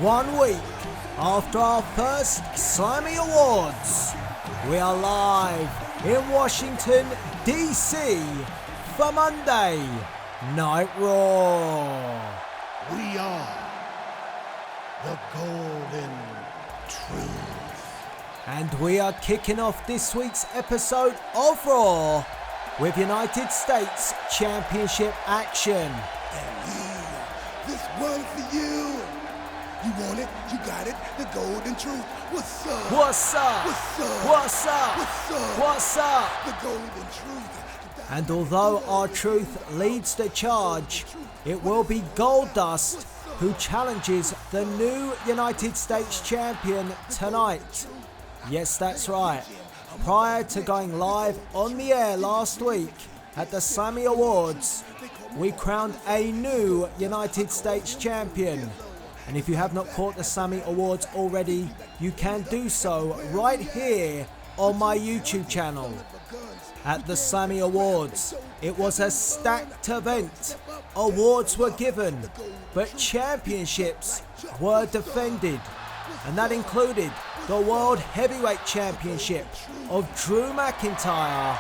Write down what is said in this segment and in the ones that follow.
1 week after our first Slimy Awards, we are live in Washington, DC for Monday Night Raw. We are the Golden Truth. And we are kicking off this week's episode of Raw with United States Championship action. And this one for you. You want it, you got it, the Golden Truth. What's up? What's up? What's up? What's up? What's up? What's up? The Golden Truth. And although our truth leads the charge, it will be Goldust who challenges the new United States champion tonight. Yes, that's right. Prior to going live on the air last week at the Slimy Awards, we crowned a new United States champion. And if you have not caught the Slimy Awards already, you can do so right here on my YouTube channel. At the Slimy Awards, it was a stacked event. Awards were given, but championships were defended. And that included the World Heavyweight Championship of Drew McIntyre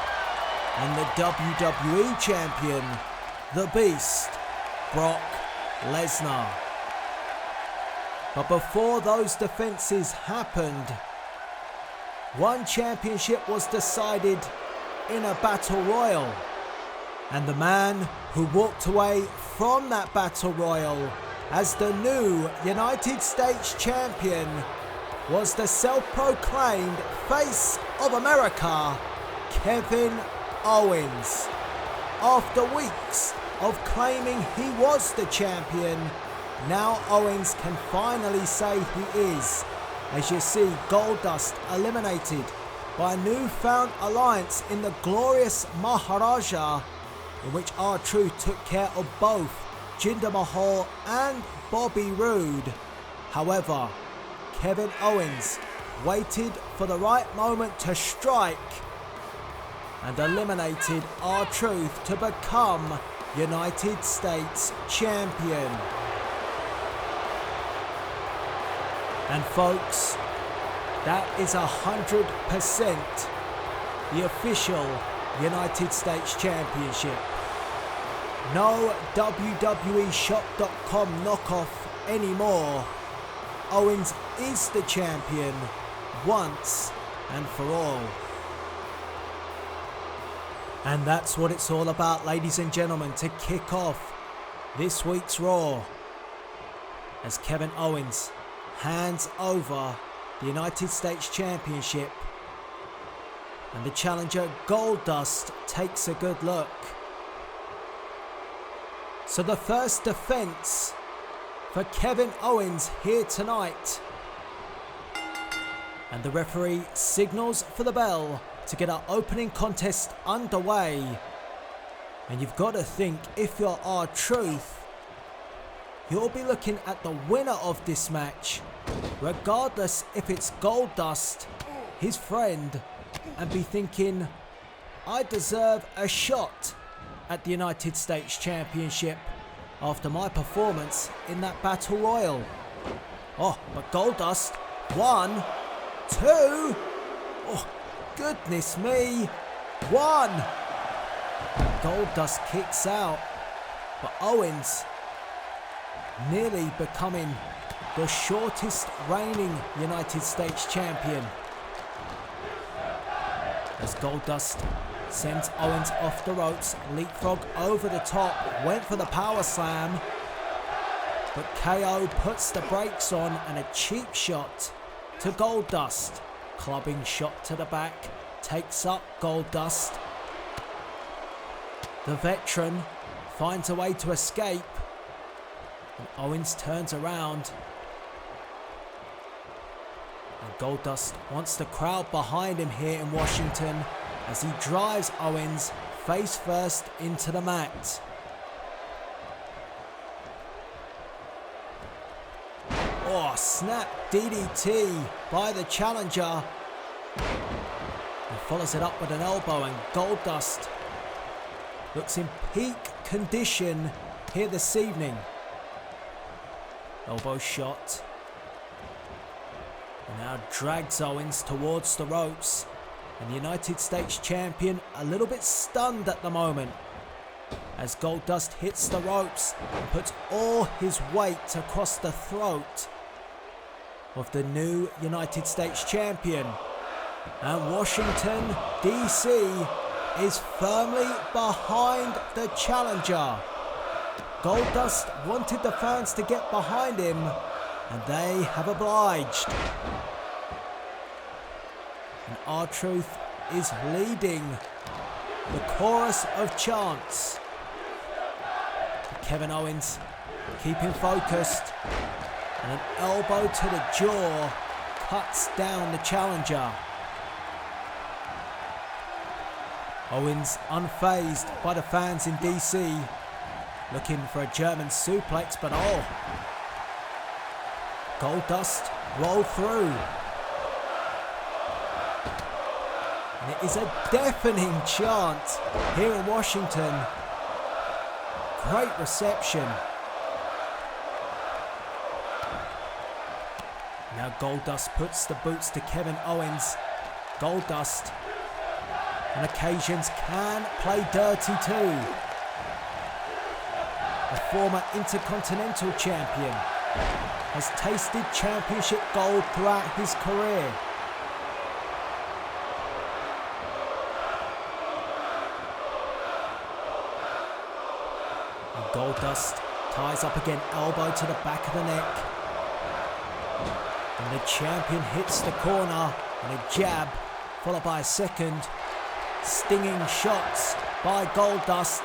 and the WWE Champion, the Beast, Brock Lesnar. But before those defenses happened, one championship was decided in a battle royal. And the man who walked away from that battle royal as the new United States champion was the self-proclaimed face of America, Kevin Owens. After weeks of claiming he was the champion, now Owens can finally say he is, as you see Goldust eliminated by a newfound alliance in the glorious Maharaja, in which R-Truth took care of both Jinder Mahal and Bobby Roode. However, Kevin Owens waited for the right moment to strike and eliminated R-Truth to become United States champion. And folks, that is 100% the official United States Championship. No WWEshop.com knockoff anymore. Owens is the champion once and for all. And that's what it's all about, ladies and gentlemen, to kick off this week's Raw, as Kevin Owens hands over the United States Championship and the challenger Goldust takes a good look. So the first defense for Kevin Owens here tonight, and the referee signals for the bell to get our opening contest underway. And you've got to think, if you're R-Truth, you'll be looking at the winner of this match, regardless if it's Goldust, his friend, and be thinking, I deserve a shot at the United States Championship after my performance in that Battle Royal. Oh, but Goldust, 1, 2, oh, goodness me, 1. Goldust kicks out, but Owens nearly becoming the shortest reigning United States champion, as Goldust sends Owens off the ropes, leapfrog over the top, went for the power slam, but KO puts the brakes on and a cheap shot to Goldust. Clubbing shot to the back, takes up Goldust. The veteran finds a way to escape, and Owens turns around. And Goldust wants the crowd behind him here in Washington as he drives Owens face first into the mat. Oh, snap DDT by the challenger. He follows it up with an elbow, and Goldust looks in peak condition here this evening. Elbow shot And now drags Owens towards the ropes. And the United States Champion a little bit stunned at the moment, as Goldust hits the ropes and puts all his weight across the throat of the new United States Champion. And Washington, DC is firmly behind the challenger. Goldust wanted the fans to get behind him, and they have obliged. And R-Truth is leading the chorus of chants. Kevin Owens keeping focused, and an elbow to the jaw cuts down the challenger. Owens unfazed by the fans in DC, looking for a German suplex, but Goldust rolled through. And it is a deafening chant here in Washington. Great reception. Now Goldust puts the boots to Kevin Owens. Goldust on occasions can play dirty too. A former Intercontinental Champion has tasted championship gold throughout his career. And Goldust ties up again, elbow to the back of the neck. And the champion hits the corner, and a jab followed by a second. Stinging shots by Goldust.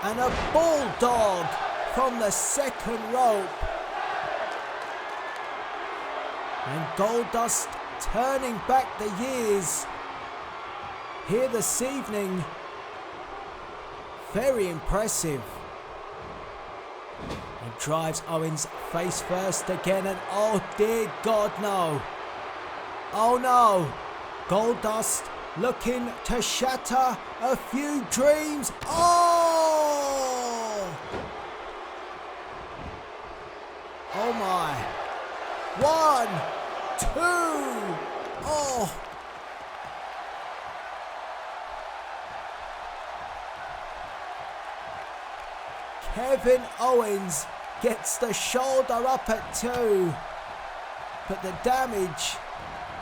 And a bulldog from the second rope. And Goldust turning back the years here this evening. Very impressive. And drives Owens face first again, and oh dear God, no. Oh no. Goldust looking to shatter a few dreams. Oh my. 1, 2. Kevin Owens gets the shoulder up at 2. But the damage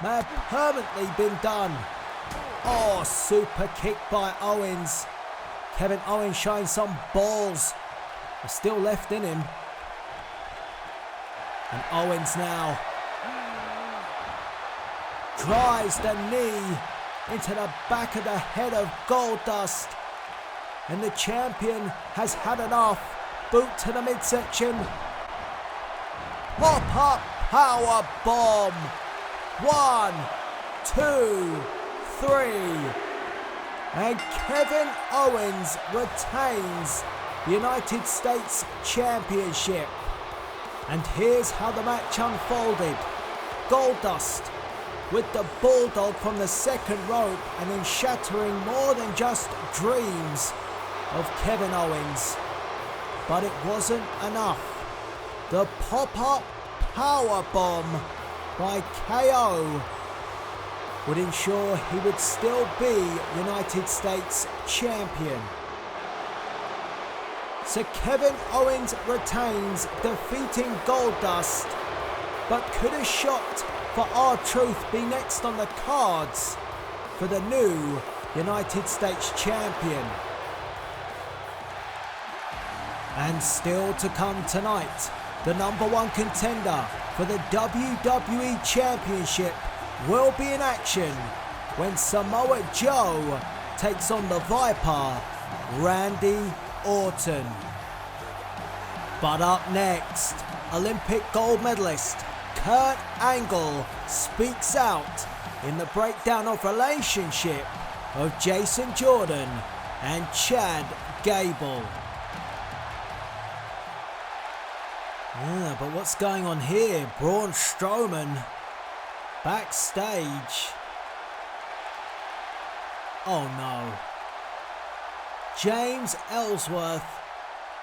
may have permanently been done. Super kick by Owens. Kevin Owens showing some balls. They're still left in him. And Owens now drives the knee into the back of the head of Goldust. And the champion has had enough. Boot to the midsection. Pop-up power bomb. 1, 2, 3. And Kevin Owens retains the United States Championship. And here's how the match unfolded. Goldust with the bulldog from the second rope, and then shattering more than just dreams of Kevin Owens. But it wasn't enough. The pop-up power bomb by KO would ensure he would still be United States Champion. So Kevin Owens retains, defeating Goldust. But could a shot for R-Truth be next on the cards for the new United States Champion? And still to come tonight, the #1 contender for the WWE Championship will be in action when Samoa Joe takes on the Viper, Randy Orton. But up next, Olympic gold medalist Kurt Angle speaks out in the breakdown of relationship of Jason Jordan and Chad Gable. But what's going on here? Braun Strowman backstage. Oh no. James Ellsworth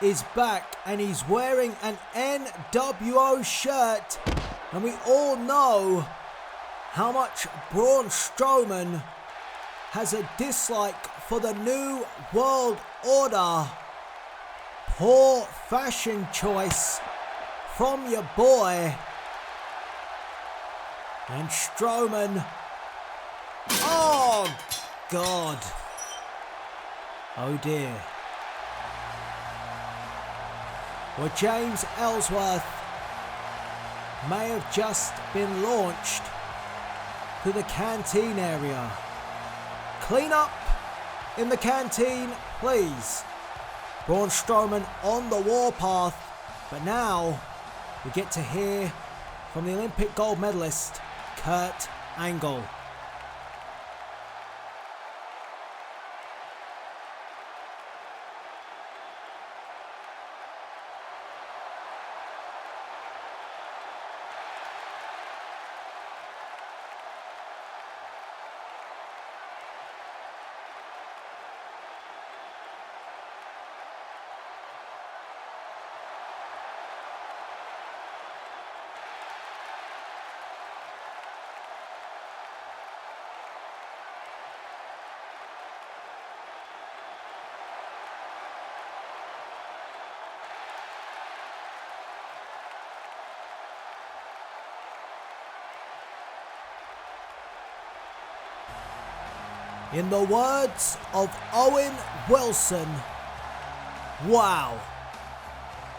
is back, and he's wearing an NWO shirt, And we all know how much Braun Strowman has a dislike for the New World Order. Poor fashion choice from your boy. And Strowman. Oh, God. Oh, dear. Well, James Ellsworth may have just been launched to the canteen area. Clean up in the canteen, please. Braun Strowman on the warpath, but now we get to hear from the Olympic gold medalist, Kurt Angle. In the words of Owen Wilson, wow,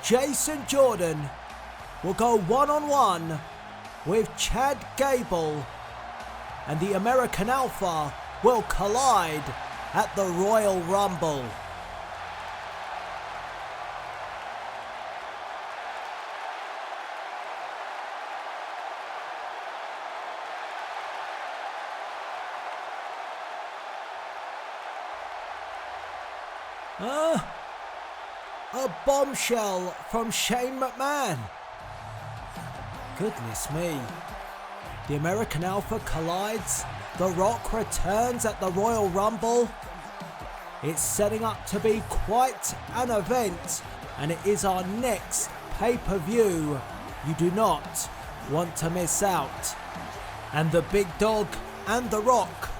Jason Jordan will go one-on-one with Chad Gable, and the American Alpha will collide at the Royal Rumble. A bombshell from Shane McMahon. Goodness me. The American Alpha collides. The Rock returns at the Royal Rumble. It's setting up to be quite an event, and it is our next pay-per-view. You do not want to miss out. And the Big Dog and The Rock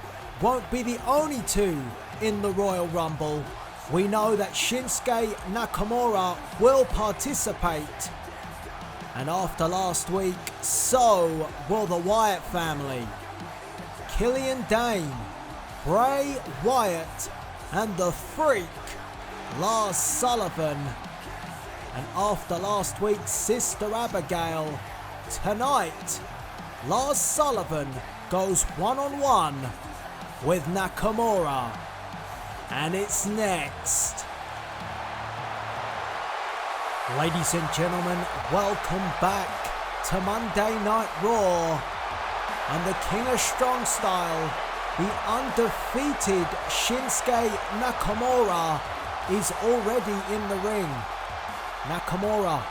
won't be the only two in the Royal Rumble. We know that Shinsuke Nakamura will participate. And after last week, so will the Wyatt family. Killian Dane, Bray Wyatt, and the Freak, Lars Sullivan. And after last week's Sister Abigail, tonight, Lars Sullivan goes one-on-one with Nakamura. And it's next. Ladies and gentlemen, welcome back to Monday Night Raw. And the King of Strong Style, the undefeated Shinsuke Nakamura, is already in the ring. Nakamura,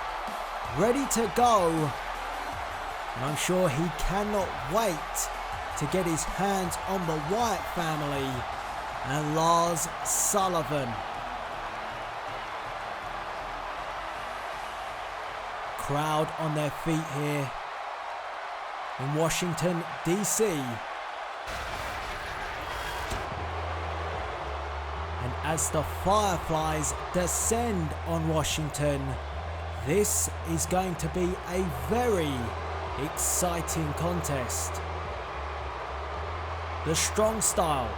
ready to go. And I'm sure he cannot wait to get his hands on the Wyatt family and Lars Sullivan. Crowd on their feet here in Washington, D.C. And as the Fireflies descend on Washington, this is going to be a very exciting contest. The strong style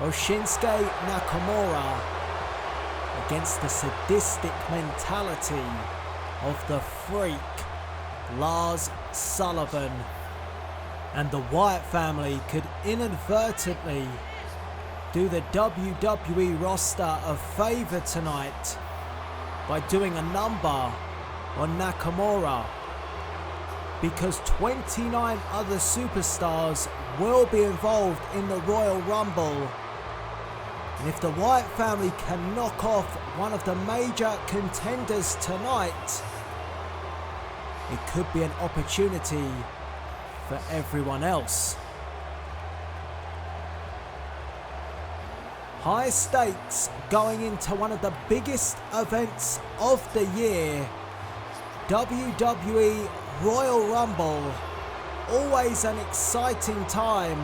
of Shinsuke Nakamura against the sadistic mentality of the Freak, Lars Sullivan. And the Wyatt family could inadvertently do the WWE roster a favour tonight by doing a number on Nakamura, because 29 other superstars will be involved in the Royal Rumble. And if the Wyatt family can knock off one of the major contenders tonight, it could be an opportunity for everyone else. High stakes going into one of the biggest events of the year. WWE Royal Rumble, always an exciting time.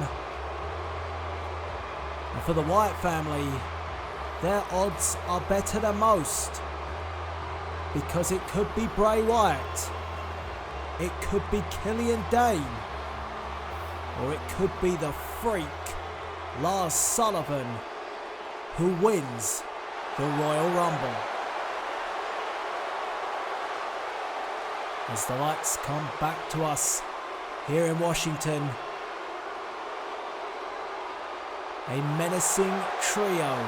And for the Wyatt family, their odds are better than most. Because it could be Bray Wyatt, it could be Killian Dane, or it could be the freak, Lars Sullivan, who wins the Royal Rumble. As the lights come back to us here in Washington, a menacing trio.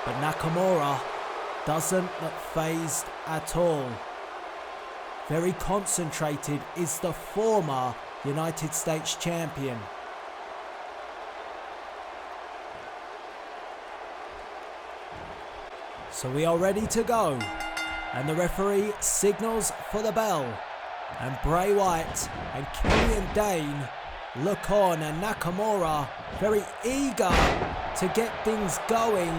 But Nakamura doesn't look phased at all. Very concentrated is the former United States champion. So we are ready to go, and the referee signals for the bell, and Bray Wyatt and Killian Dane look on, and Nakamura very eager to get things going,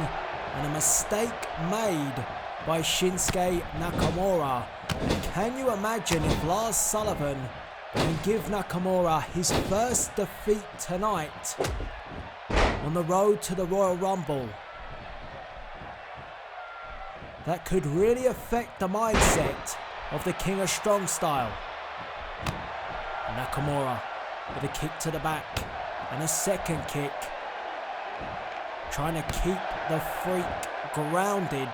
and a mistake made by Shinsuke Nakamura. And can you imagine if Lars Sullivan can give Nakamura his first defeat tonight on the road to the Royal Rumble? That could really affect the mindset of the King of Strong Style. Nakamura with a kick to the back and a second kick, trying to keep the freak grounded.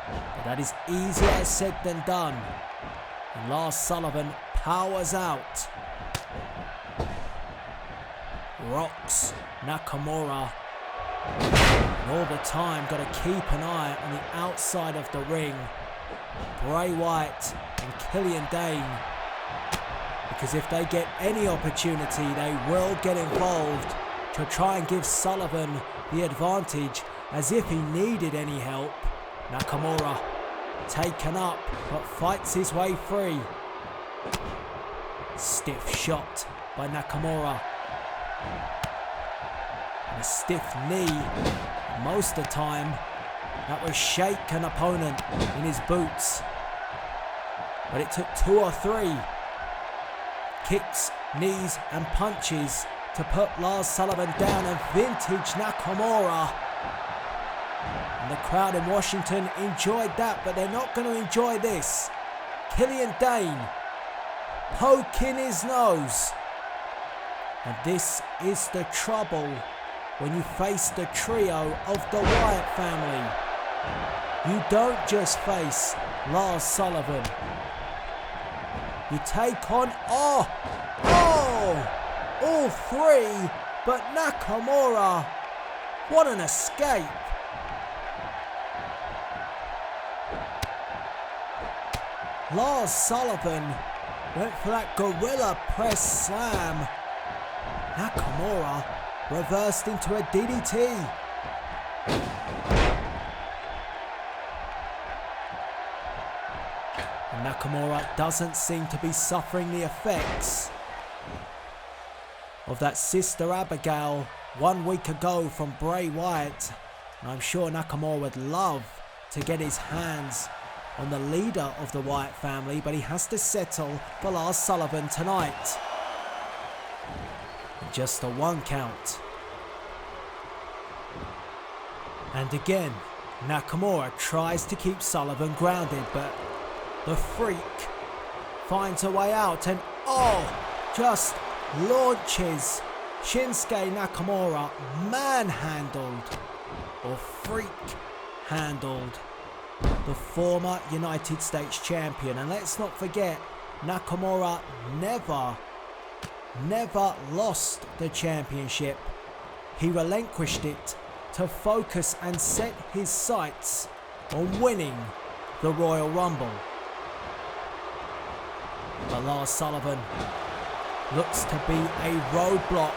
But that is easier said than done. And Lars Sullivan powers out, rocks Nakamura. And all the time got to keep an eye on the outside of the ring, Bray Wyatt and Killian Dane, because if they get any opportunity they will get involved to try and give Sullivan the advantage, as if he needed any help. Nakamura taken up but fights his way free. Stiff shot by Nakamura. And a stiff knee. Most of the time that will shake an opponent in his boots. But it took 2 or 3 kicks, knees and punches to put Lars Sullivan down, and vintage Nakamura. And the crowd in Washington enjoyed that, but they're not going to enjoy this. Killian Dane poking his nose. And this is the trouble when you face the trio of the Wyatt family. You don't just face Lars Sullivan. You take on, all 3, but Nakamura, what an escape. Lars Sullivan went for that gorilla press slam. Nakamura reversed into a DDT. And Nakamura doesn't seem to be suffering the effects of that Sister Abigail 1 week ago from Bray Wyatt. And I'm sure Nakamura would love to get his hands on the leader of the Wyatt family, but he has to settle for Lars Sullivan tonight. Just a 1 count. And again, Nakamura tries to keep Sullivan grounded, but the freak finds a way out and just launches Shinsuke Nakamura, manhandled or freak handled the former United States champion. And let's not forget, Nakamura never lost the championship. He relinquished it to focus and set his sights on winning the Royal Rumble. But Lars Sullivan looks to be a roadblock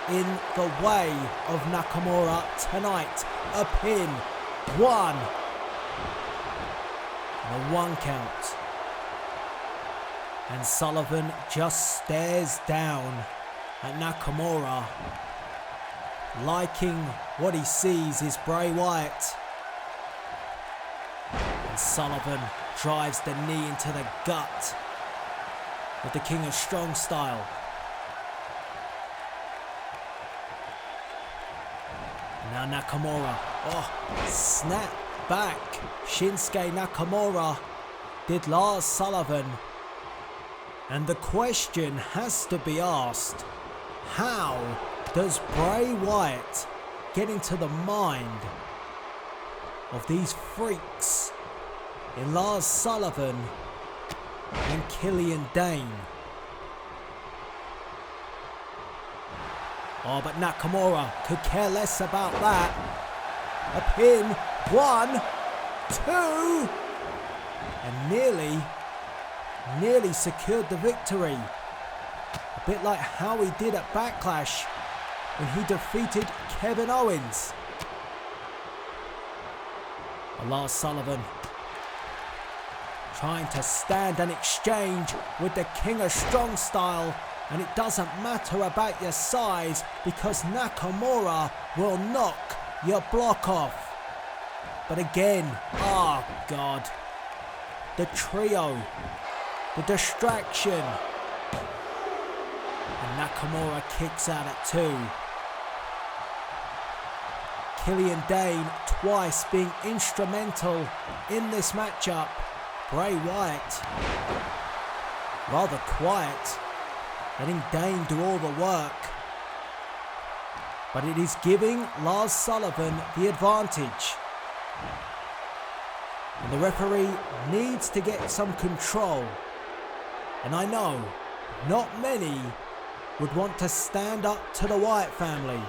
in the way of Nakamura tonight. A pin, 1. And a 1 count. And Sullivan just stares down at Nakamura, liking what he sees is Bray Wyatt. And Sullivan drives the knee into the gut with the King of Strong style. Now Nakamura, snap back. Shinsuke Nakamura did Lars Sullivan. And the question has to be asked, how does Bray Wyatt get into the mind of these freaks in Lars Sullivan and Killian Dane? Oh, but Nakamura could care less about that. A pin, 1, 2, and nearly secured the victory. A bit like how he did at Backlash when he defeated Kevin Owens. But Lars Sullivan trying to stand and exchange with the King of Strong style. And it doesn't matter about your size because Nakamura will knock your block off. But again, oh God, the trio, the distraction. And Nakamura kicks out at 2. Killian Dane twice being instrumental in this matchup. Bray Wyatt rather quiet, letting Dane do all the work. But it is giving Lars Sullivan the advantage. And the referee needs to get some control. And I know not many would want to stand up to the Wyatt family.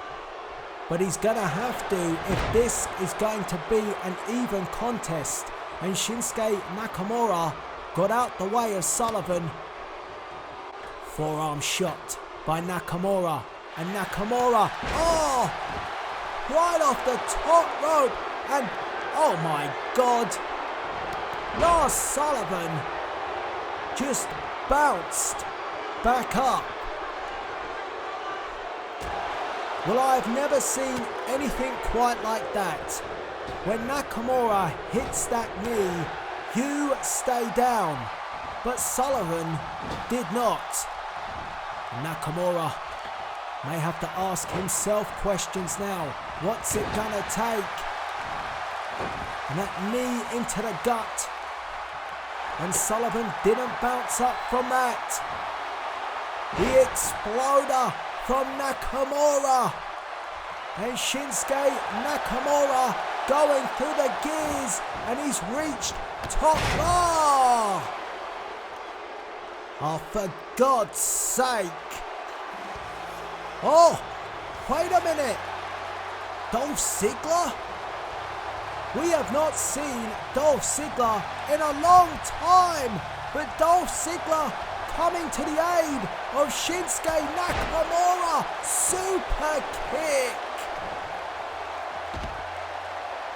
But he's gonna have to if this is going to be an even contest. And Shinsuke Nakamura got out the way of Sullivan. Forearm shot by Nakamura. And Nakamura, right off the top rope. And oh my God, Lars Sullivan just bounced back up. Well, I've never seen anything quite like that. When Nakamura hits that knee, you stay down. But Sullivan did not. Nakamura may have to ask himself questions now. What's it gonna take? And that knee into the gut. And Sullivan didn't bounce up from that. The exploder from Nakamura. And Shinsuke Nakamura going through the gears. And he's reached top. Oh, for God's sake. Oh, wait a minute. Dolph Ziggler? We have not seen Dolph Ziggler in a long time. But Dolph Ziggler coming to the aid of Shinsuke Nakamura. Super kick.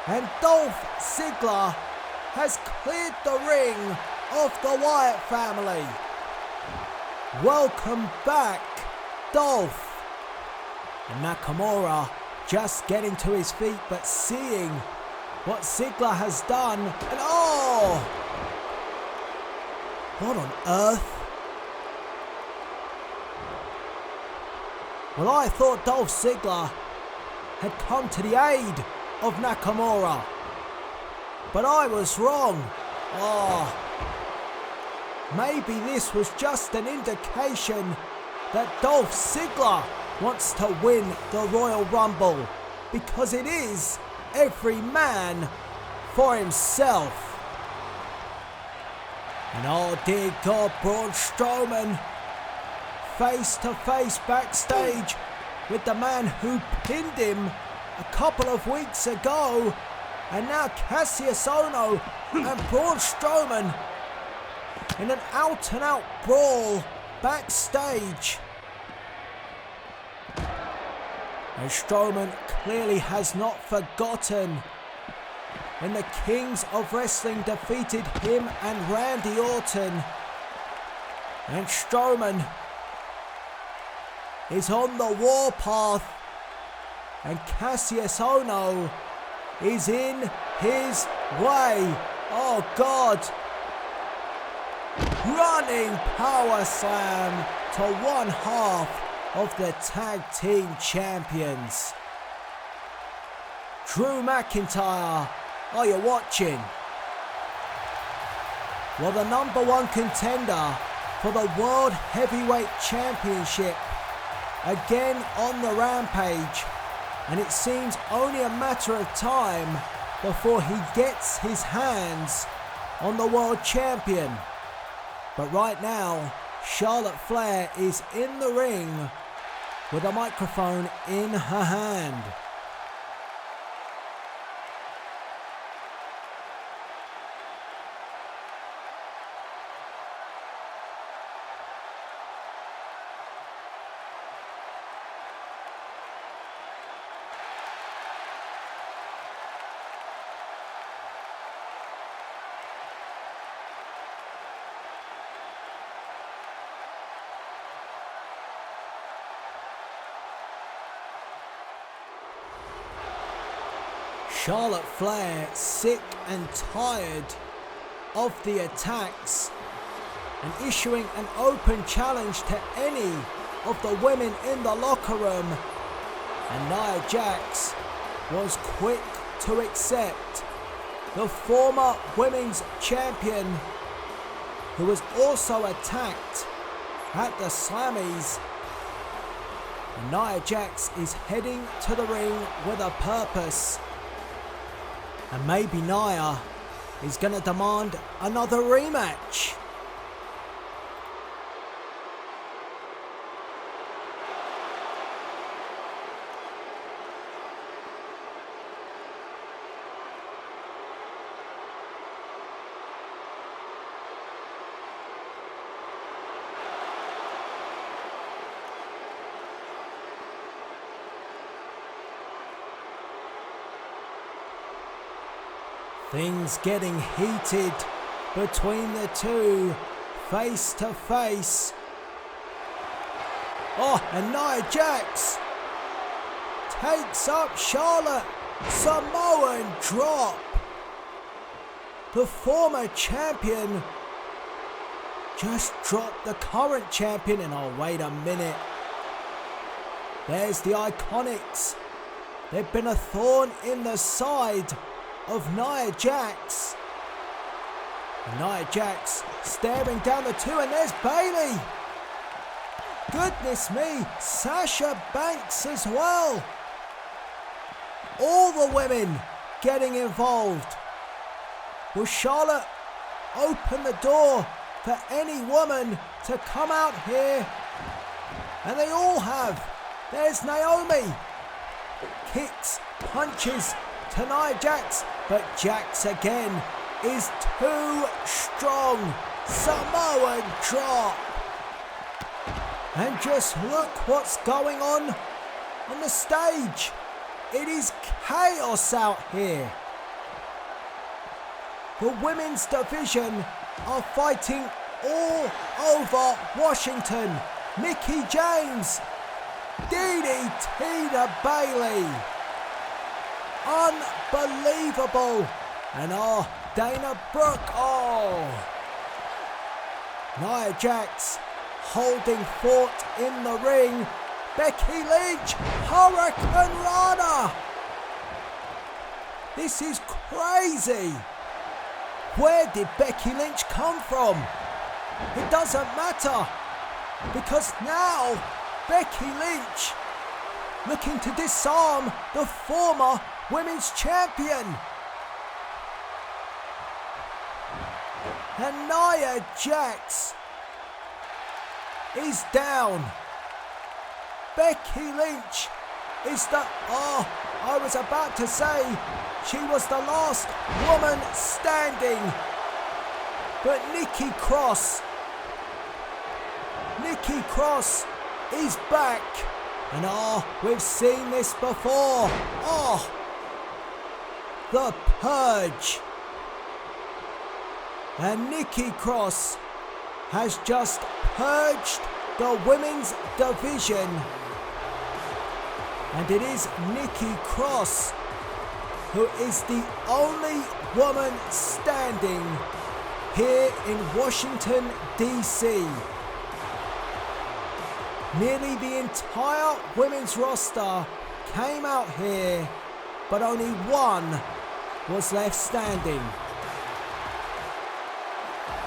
And Dolph Ziggler has cleared the ring of the Wyatt family. Welcome back, Dolph. And Nakamura just getting to his feet, but seeing what Ziggler has done. And what on earth? Well, I thought Dolph Ziggler had come to the aid of Nakamura. But I was wrong. Maybe this was just an indication that Dolph Ziggler wants to win the Royal Rumble, because it is every man for himself. And oh dear God, Braun Strowman face to face backstage with the man who pinned him a couple of weeks ago. And now Cassius Ohno and Braun Strowman in an out-and-out brawl backstage. And Strowman clearly has not forgotten when the Kings of Wrestling defeated him and Randy Orton. And Strowman is on the warpath. And Cassius Ohno is in his way. Oh God. Running power slam to one half of the tag team champions. Drew McIntyre, are you watching? Well, the number one contender for the World Heavyweight Championship again on the rampage, and it seems only a matter of time before he gets his hands on the world champion. But right now, Charlotte Flair is in the ring with a microphone in her hand. Charlotte Flair, sick and tired of the attacks and issuing an open challenge to any of the women in the locker room, and Nia Jax was quick to accept. The former women's champion, who was also attacked at the Slammies, and Nia Jax is heading to the ring with a purpose. And maybe Nia is going to demand another rematch. Things getting heated between the two, face to face. Oh, and Nia Jax takes up Charlotte. Samoan drop. The former champion just dropped the current champion, and oh, wait a minute. There's the Iconics. They've been a thorn in the side of Nia Jax. And Nia Jax staring down the two, and there's Bayley. Goodness me, Sasha Banks as well. All the women getting involved. Will Charlotte open the door for any woman to come out here? And they all have. There's Naomi. Kicks, punches to Nia Jax, but Jax again is too strong. Samoan drop. And just look what's going on the stage. It is chaos out here. The women's division are fighting all over Washington. Mickie James, DDT to Bayley. Unbelievable. And oh, Dana Brooke, oh. Nia Jax holding fort in the ring. Becky Lynch, Hurricane Rana. This is crazy. Where did Becky Lynch come from? It doesn't matter, because now Becky Lynch looking to disarm the former women's champion. And Nia Jax is down. Becky Lynch is the... Oh, I was about to say she was the last woman standing. But Nikki Cross is back. And oh, we've seen this before. Oh, the Purge. And Nikki Cross has just purged the women's division. And it is Nikki Cross who is the only woman standing here in Washington, D.C. Nearly the entire women's roster came out here, but only one was left standing.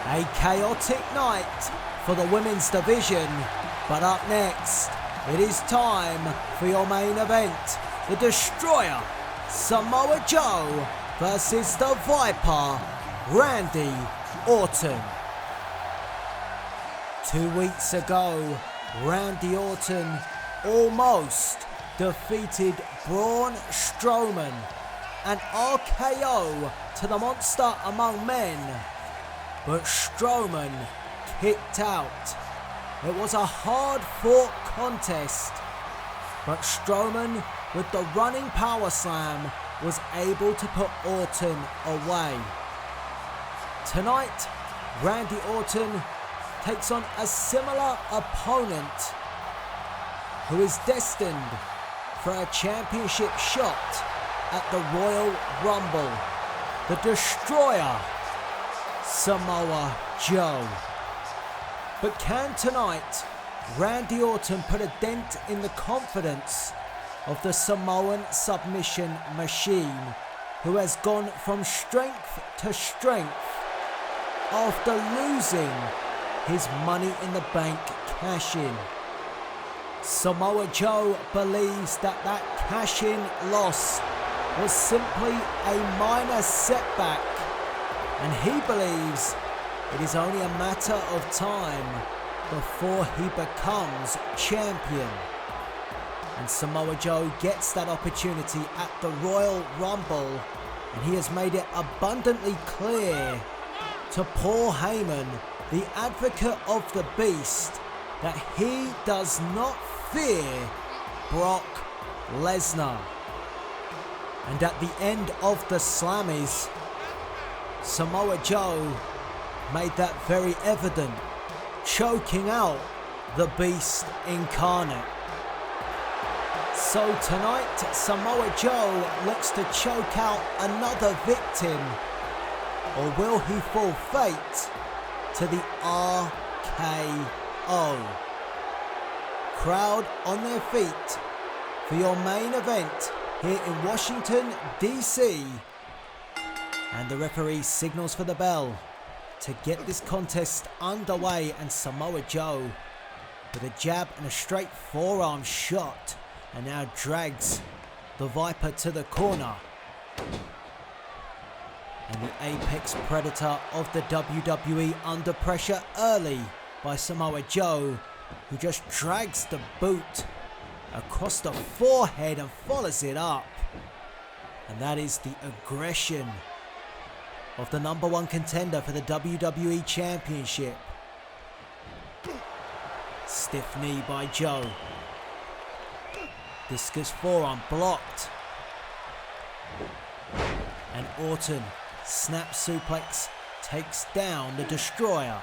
A chaotic night for the women's division, but up next, it is time for your main event, the Destroyer, Samoa Joe versus the Viper, Randy Orton. 2 weeks ago, Randy Orton almost defeated Braun Strowman, an RKO to the monster among men, but Strowman kicked out. It was a hard-fought contest, but Strowman, with the running power slam, was able to put Orton away. Tonight, Randy Orton takes on a similar opponent who is destined for a championship shot at the Royal Rumble, the Destroyer, Samoa Joe. But can tonight Randy Orton put a dent in the confidence of the Samoan submission machine, who has gone from strength to strength after losing his Money in the Bank cash-in? Samoa Joe believes that cash-in loss was simply a minor setback, and he believes it is only a matter of time before he becomes champion. And Samoa Joe gets that opportunity at the Royal Rumble, and he has made it abundantly clear to Paul Heyman, the advocate of the Beast, that he does not fear Brock Lesnar. And at the end of the Slammies, Samoa Joe made that very evident, choking out the Beast incarnate. So tonight, Samoa Joe looks to choke out another victim, or will he fall fate to the RKO? Crowd on their feet for your main event here in Washington, D.C. And the referee signals for the bell to get this contest underway, and Samoa Joe, with a jab and a straight forearm shot, and now drags the Viper to the corner. And the apex predator of the WWE under pressure early by Samoa Joe, who just drags the boot across the forehead and follows it up. And that is the aggression of the #1 contender for the WWE Championship. Stiff knee by Joe. Discus forearm blocked. And Orton, snap suplex, takes down the Destroyer.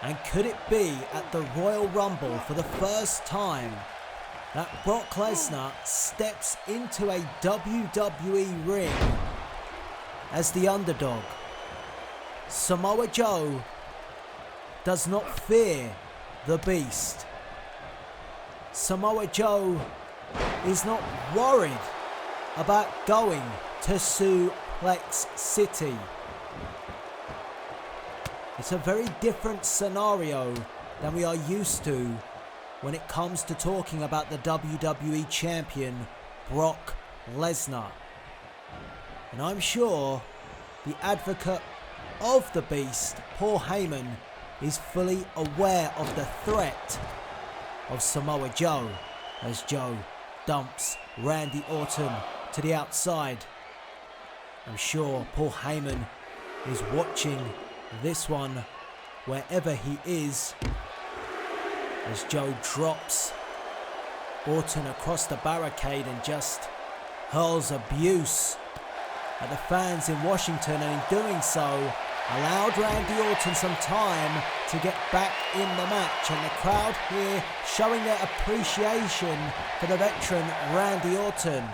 And could it be at the Royal Rumble for the first time that Brock Lesnar steps into a WWE ring as the underdog? Samoa Joe does not fear the Beast. Samoa Joe is not worried about going to Suplex City. It's a very different scenario than we are used to when it comes to talking about the WWE Champion, Brock Lesnar. And I'm sure the advocate of the Beast, Paul Heyman, is fully aware of the threat of Samoa Joe, as Joe dumps Randy Orton to the outside. I'm sure Paul Heyman is watching this one wherever he is, as Joe drops Orton across the barricade and just hurls abuse at the fans in Washington, and in doing so allowed Randy Orton some time to get back in the match. And the crowd here showing their appreciation for the veteran Randy Orton,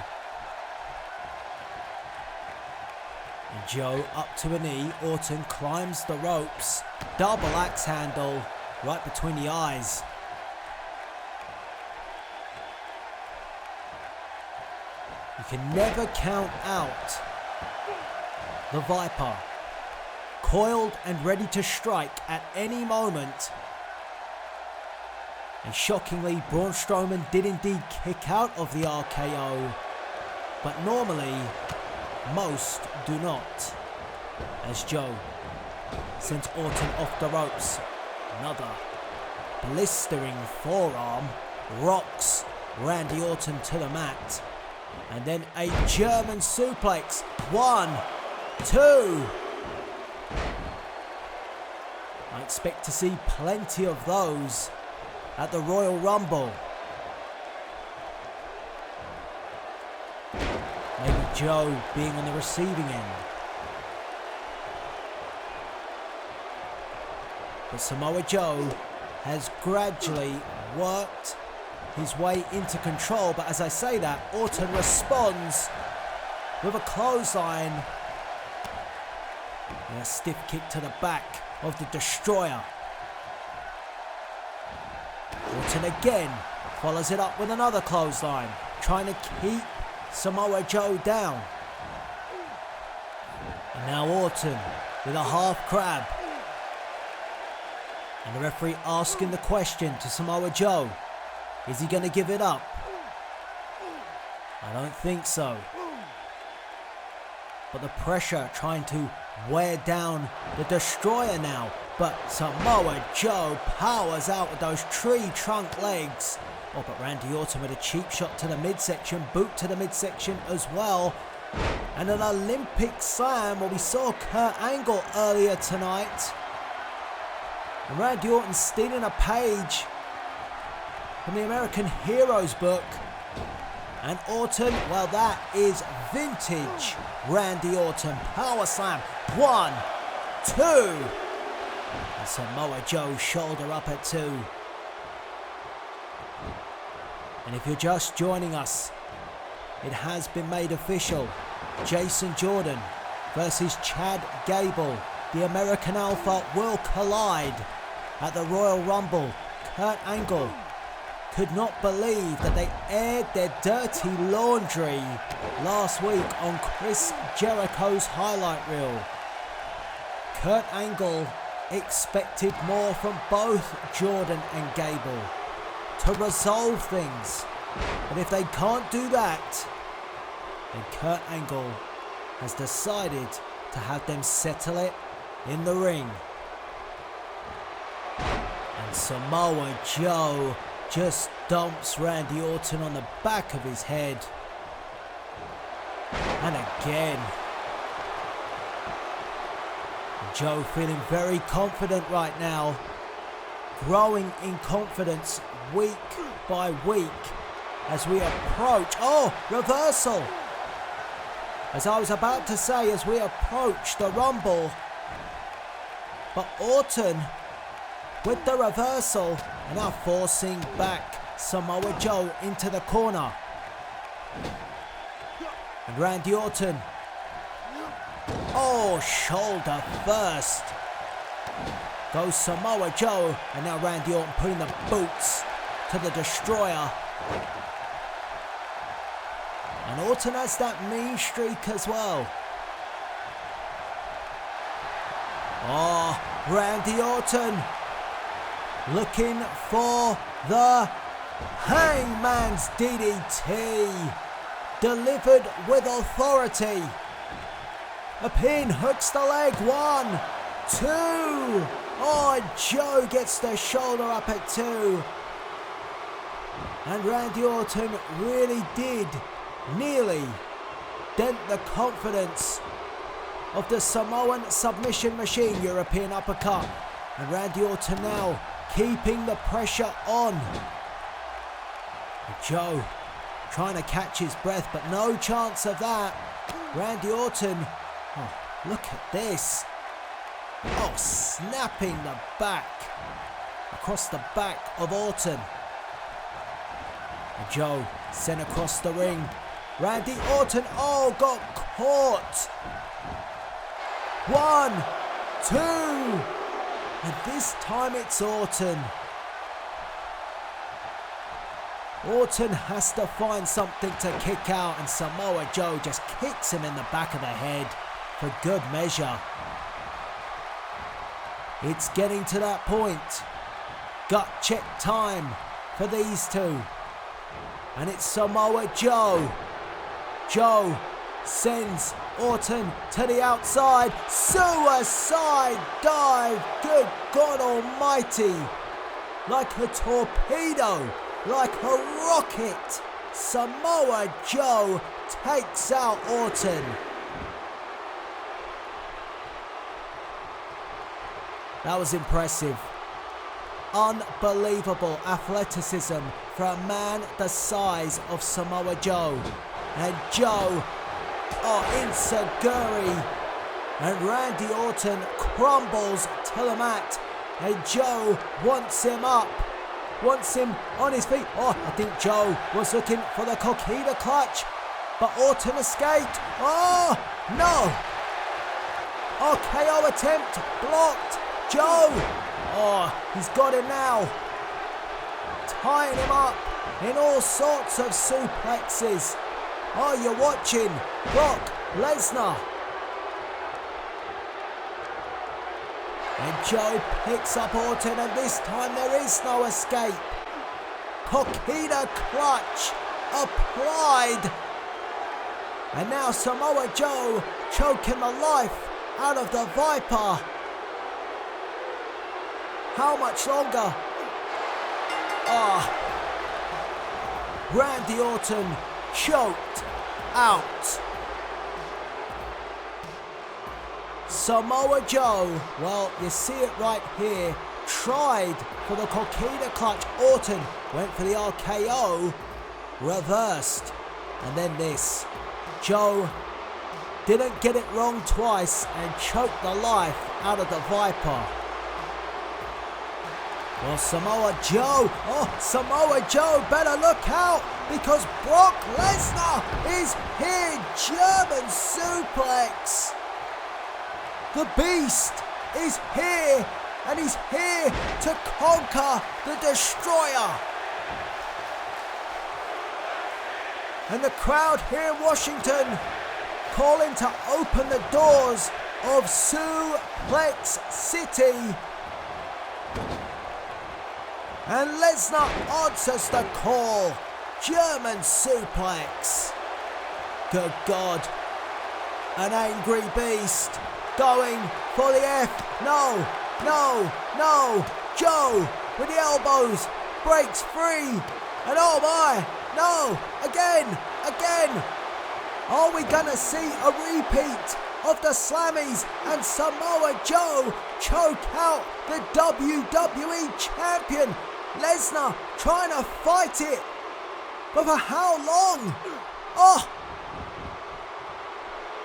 And Joe up to a knee. Orton climbs the ropes. Double axe handle right between the eyes. You can never count out the Viper. Coiled and ready to strike at any moment. And shockingly, Braun Strowman did indeed kick out of the RKO. But normally, most do not. As Joe sends Orton off the ropes. Another blistering forearm rocks Randy Orton to the mat. And then a German suplex. 1, 2. I expect to see plenty of those at the Royal Rumble. Maybe Joe being on the receiving end. But Samoa Joe has gradually worked his way into control. But as I say that, Orton responds with a clothesline and a stiff kick to the back of the Destroyer. Orton again follows it up with another clothesline, trying to keep Samoa Joe down. And now Orton with a half crab. And the referee asking the question to Samoa Joe. Is he going to give it up? I don't think so. But the pressure trying to wear down the Destroyer now. But Samoa Joe powers out with those tree trunk legs. Oh, but Randy Orton with a cheap shot to the midsection, boot to the midsection as well. And an Olympic slam. Well, we saw Kurt Angle earlier tonight. And Randy Orton stealing a page from the American Heroes book. And Orton, well, that is vintage Randy Orton. Power slam. 1, 2. And Samoa Joe shoulder up at 2. And if you're just joining us, it has been made official. Jason Jordan versus Chad Gable. The American Alpha will collide at the Royal Rumble. Kurt Angle could not believe that they aired their dirty laundry last week on Chris Jericho's highlight reel. Kurt Angle expected more from both Jordan and Gable to resolve things. But if they can't do that, then Kurt Angle has decided to have them settle it in the ring. And Samoa Joe just dumps Randy Orton on the back of his head. And again. Joe feeling very confident right now. Growing in confidence week by week as we approach. Oh, reversal. As I was about to say, as we approach the Rumble. But Orton with the reversal and now forcing back Samoa Joe into the corner. And Randy Orton. Oh, shoulder first. Goes Samoa Joe, and now Randy Orton putting the boots to the Destroyer. And Orton has that mean streak as well. Oh, Randy Orton looking for the Hangman's DDT. Delivered with authority. A pin, hooks the leg. 1, 2. Oh, Joe gets the shoulder up at 2. And Randy Orton really did nearly dent the confidence of the Samoan submission machine. European uppercut. And Randy Orton now keeping the pressure on. And Joe trying to catch his breath, but no chance of that. Randy Orton, oh, look at this. Oh, snapping the back, across the back of Orton. And Joe sent across the ring. Randy Orton, oh, got caught 1, 2, and this time it's Orton. Orton has to find something to kick out, and Samoa Joe just kicks him in the back of the head for good measure. It's getting to that point. Gut check time for these two. And it's Samoa Joe. Joe sends Orton to the outside. Suicide dive. Good God Almighty. Like a torpedo. Like a rocket. Samoa Joe takes out Orton. That was impressive. Unbelievable athleticism for a man the size of Samoa Joe. And Joe, Insaguri. And Randy Orton crumbles to the mat. And Joe wants him up. Wants him on his feet. I think Joe was looking for the Coquina clutch. But Orton escaped. No. RKO attempt blocked. Joe. He's got him now. Tying him up in all sorts of suplexes. You're watching Brock Lesnar. And Joe picks up Orton, and this time there is no escape. Coquina clutch applied. And now Samoa Joe choking the life out of the Viper. How much longer? Randy Orton choked out. Samoa Joe, well, you see it right here, tried for the Coquina clutch. Orton went for the RKO, reversed, and then this. Joe didn't get it wrong twice and choked the life out of the Viper. Well, Samoa Joe better look out, because Brock Lesnar is here. German suplex. The Beast is here, and he's here to conquer the Destroyer. And the crowd here in Washington calling to open the doors of Suplex City. And Lesnar answers the call. German suplex. Good God. An angry beast going for the F. No. Joe with the elbows breaks free. And oh my. No. Again. Are we going to see a repeat of the Slammies and Samoa Joe choke out the WWE Champion? Lesnar trying to fight it, but for how long?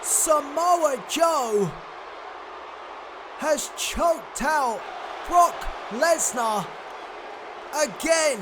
Samoa Joe has choked out Brock Lesnar again.